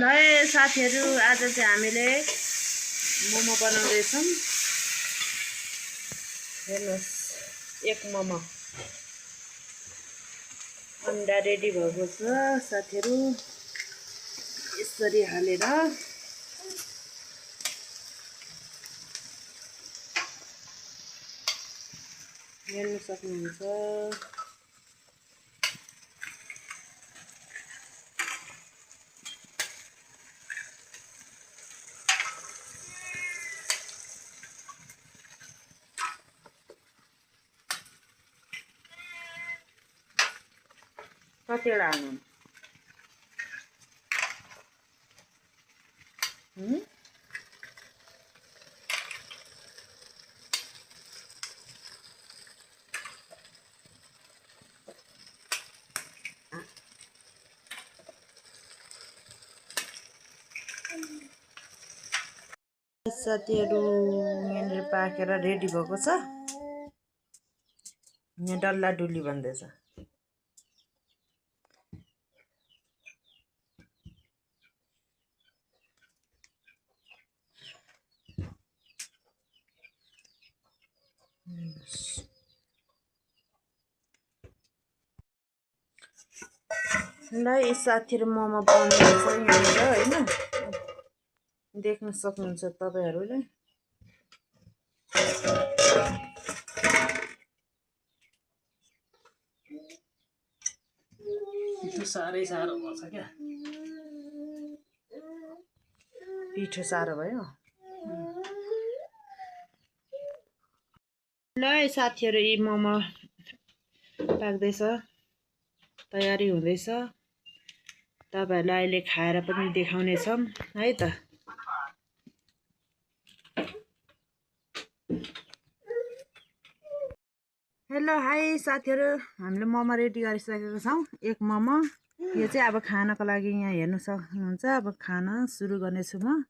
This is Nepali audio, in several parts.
ल साथीहरु आज चाहिँ हामीले मोमो बनाउँदैछौं। हेर्नुस् एक मोमो अन्डा रेडी भएको छ साथीहरु। यसरी हालेर हेर्न सक्नुहुन्छ। कतिवटा हाल्नु साथीहरु यहाँनिर पाकेर रेडी भएको छ। यहाँ डल्ला डुली भन्दैछ। ल यी साथीहरु मोमो बनाउँदैछ यहाँनिर हैन, देख्न सक्नुहुन्छ तपाईहरुले। पिठो साह्रै साह्रो भन्छ क्या। पिठो साह्रो भयो। ल साथीहरु यी मोमो पाक्दैछ, तयारी हुँदैछ। तपाईहरुलाई अहिले खाएर पनि देखाउने छौं है त। हेलो हाई साथीहरु, हामीले मोमो रेडी गरिसकेको छौं। एक मोमो यो चाहिँ अब खानको लागि यहाँ हेर्न सक्नुहुन्छ। अब खान सुरु गर्नेछु म।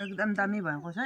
एकदम दामी भएको छ।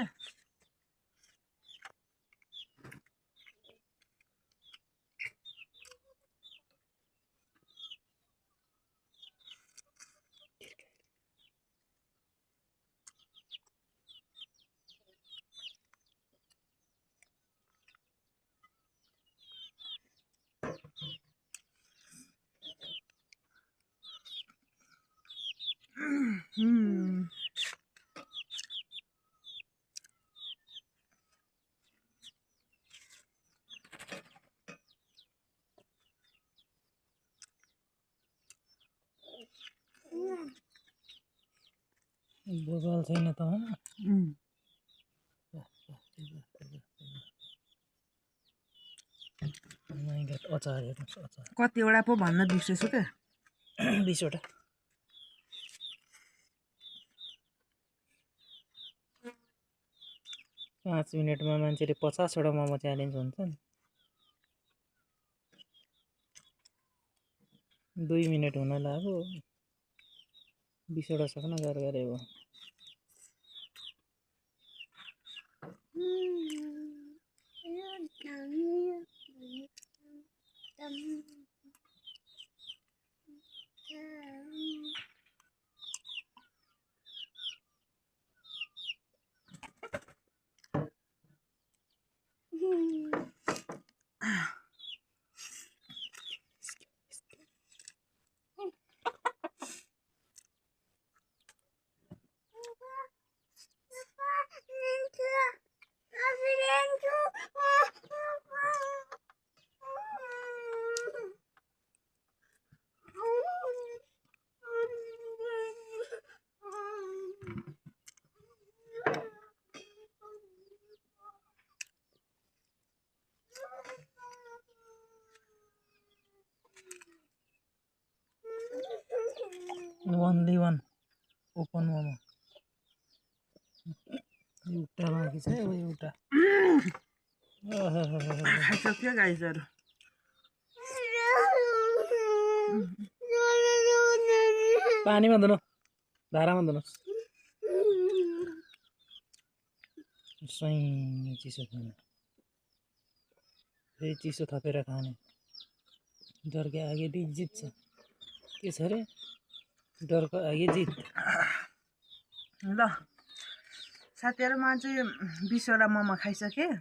बगाल छैन त अचार हेर्नुहोस्, अचार कतिवटा पो भन्न बिर्सेछु क्या। 20 वटा। पाँच मिनटमा मान्छेले 50 वटा मोमो च्यालेन्ज हुन्छ नि। 2 मिनट हुन लाग्यो, 20 वटा सक्न गाह्रो गरे हो। only one open मोमो एउटा बाँकी छ है अब एउटा खाइसक्यो गाइजहरू पानीमा धुनु धारामा धुनुहोस् स्वयं चिसो खाने फेरि चिसो थपेर खाने डरको आगे जित्छ के छ अरे डरको आगे जित ल साथीहरू म चाहिँ 20वटा मोमो खाइसकेँ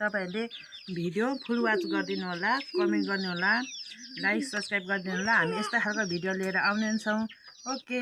तपाईहरूले भिडियो फुल वाच गरिदिनु होला कमेन्ट गर्नु होला लाइक सब्सक्राइब गरिदिनु होला हामी यस्ता खालको भिडियो लिएर आउने छौँ ओके